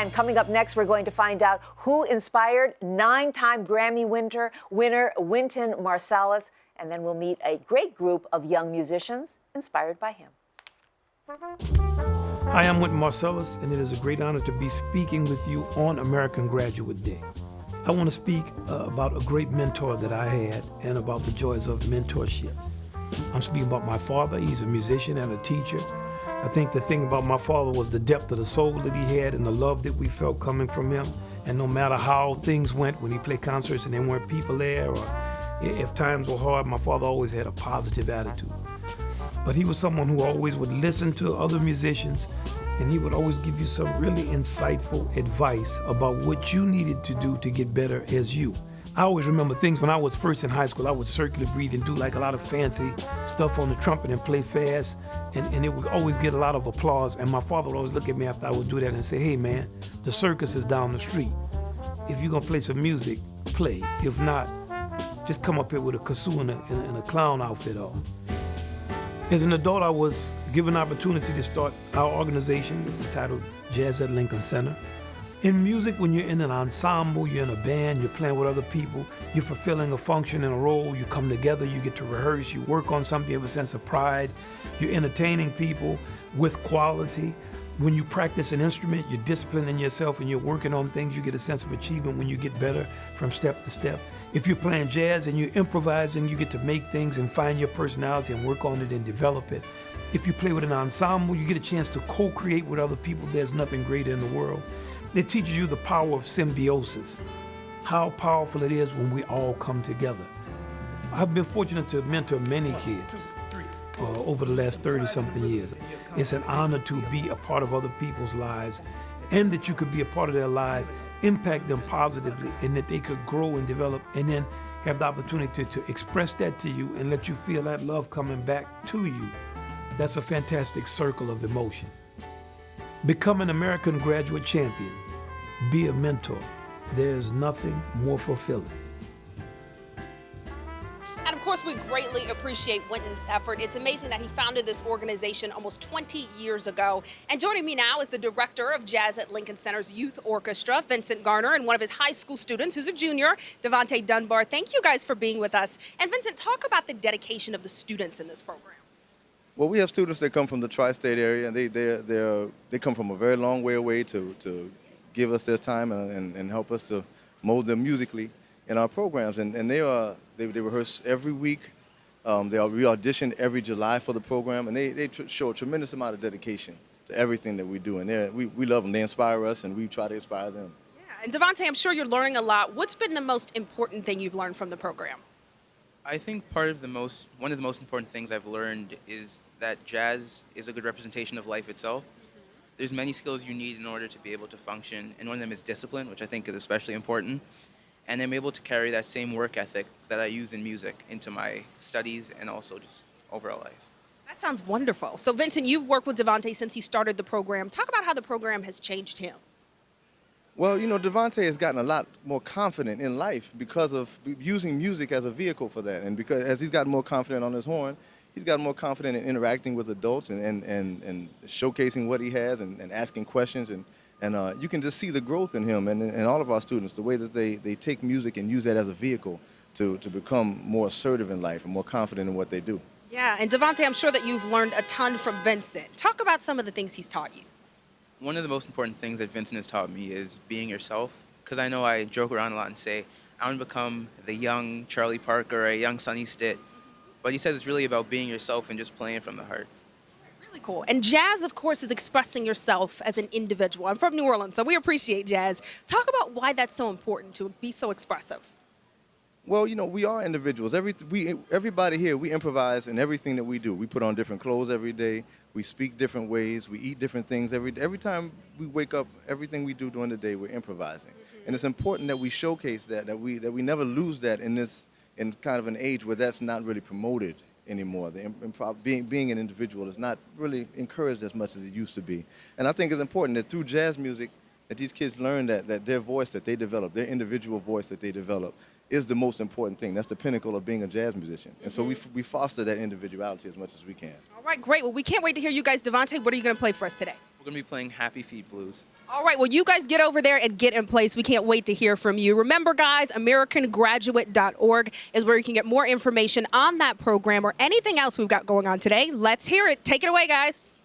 And coming up next, we're going to find out who inspired 9-time Grammy winner Wynton Marsalis. And then we'll meet a great group of young musicians inspired by him. Hi, I'm Wynton Marsalis, and it is a great honor to be speaking with you on American Graduate Day. I want to speak about a great mentor that I had and about the joys of mentorship. I'm speaking about my father. He's a musician and a teacher. I think the thing about my father was the depth of the soul that he had and the love that we felt coming from him. And no matter how things went when he played concerts and there weren't people there, or if times were hard, my father always had a positive attitude. But he was someone who always would listen to other musicians, and he would always give you some really insightful advice about what you needed to do to get better as you. I always remember things when I was first in high school. I would circular breathe and do like a lot of fancy stuff on the trumpet and play fast, and it would always get a lot of applause. And my father would always look at me after I would do that and say, "Hey man, the circus is down the street. If you're gonna play some music, play. If not, just come up here with a kazoo and a clown outfit on." As an adult, I was given an opportunity to start our organization. It's entitled Jazz at Lincoln Center. In music, when you're in an ensemble, you're in a band, you're playing with other people, you're fulfilling a function and a role, you come together, you get to rehearse, you work on something, you have a sense of pride, you're entertaining people with quality. When you practice an instrument, you're disciplining yourself and you're working on things, you get a sense of achievement when you get better from step to step. If you're playing jazz and you're improvising, you get to make things and find your personality and work on it and develop it. If you play with an ensemble, you get a chance to co-create with other people. There's nothing greater in the world. It teaches you the power of symbiosis, how powerful it is when we all come together. I've been fortunate to mentor many kids over the last 30-something years. It's an honor to be a part of other people's lives, and that you could be a part of their lives, impact them positively, and that they could grow and develop, and then have the opportunity to express that to you and let you feel that love coming back to you. That's a fantastic circle of emotion. Become an American Graduate Champion. Be a mentor. There's nothing more fulfilling. And of course, we greatly appreciate Wynton's effort. It's amazing that he founded this organization almost 20 years ago. And joining me now is the director of Jazz at Lincoln Center's Youth Orchestra, Vincent Garner, and one of his high school students, who's a junior, Devontae Dunbar. Thank you guys for being with us. And Vincent, talk about the dedication of the students in this program. Well, we have students that come from the tri-state area, and they come from a very long way away to give us their time and help us to mold them musically in our programs. And they rehearse every week. We audition every July for the program, and they show a tremendous amount of dedication to everything that we do. And we love them. They inspire us, and we try to inspire them. Yeah, and Devontae, I'm sure you're learning a lot. What's been the most important thing you've learned from the program? I think one of the most important things I've learned is that jazz is a good representation of life itself. There's many skills you need in order to be able to function, and one of them is discipline, which I think is especially important. And I'm able to carry that same work ethic that I use in music into my studies and also just overall life. That sounds wonderful. So Vincent, you've worked with Devontae since he started the program. Talk about how the program has changed him. Well, you know, Devontae has gotten a lot more confident in life because of using music as a vehicle for that. And because as he's gotten more confident on his horn, he's gotten more confident in interacting with adults and showcasing what he has and asking questions. And you can just see the growth in him and all of our students, the way that they take music and use that as a vehicle to become more assertive in life and more confident in what they do. Yeah, and Devontae, I'm sure that you've learned a ton from Vincent. Talk about some of the things he's taught you. One of the most important things that Vincent has taught me is being yourself, because I know I joke around a lot and say, I want to become the young Charlie Parker or a young Sonny Stitt. But he says it's really about being yourself and just playing from the heart. Really cool. And jazz, of course, is expressing yourself as an individual. I'm from New Orleans, so we appreciate jazz. Talk about why that's so important to be so expressive. Well, you know, we are individuals. Everybody here, we improvise in everything that we do. We put on different clothes every day. We speak different ways. We eat different things every time we wake up. Everything we do during the day, we're improvising. Mm-hmm. And it's important that we showcase that we never lose that in kind of an age where that's not really promoted anymore. The being an individual is not really encouraged as much as it used to be. And I think it's important that through jazz music, that these kids learn that their voice that they develop, their individual voice that they develop, is the most important thing. That's the pinnacle of being a jazz musician. And so we foster that individuality as much as we can. All right, great. Well, we can't wait to hear you guys. Devontae, what are you going to play for us today? We're going to be playing Happy Feet Blues. All right, well, you guys get over there and get in place. We can't wait to hear from you. Remember, guys, AmericanGraduate.org is where you can get more information on that program or anything else we've got going on today. Let's hear it. Take it away, guys.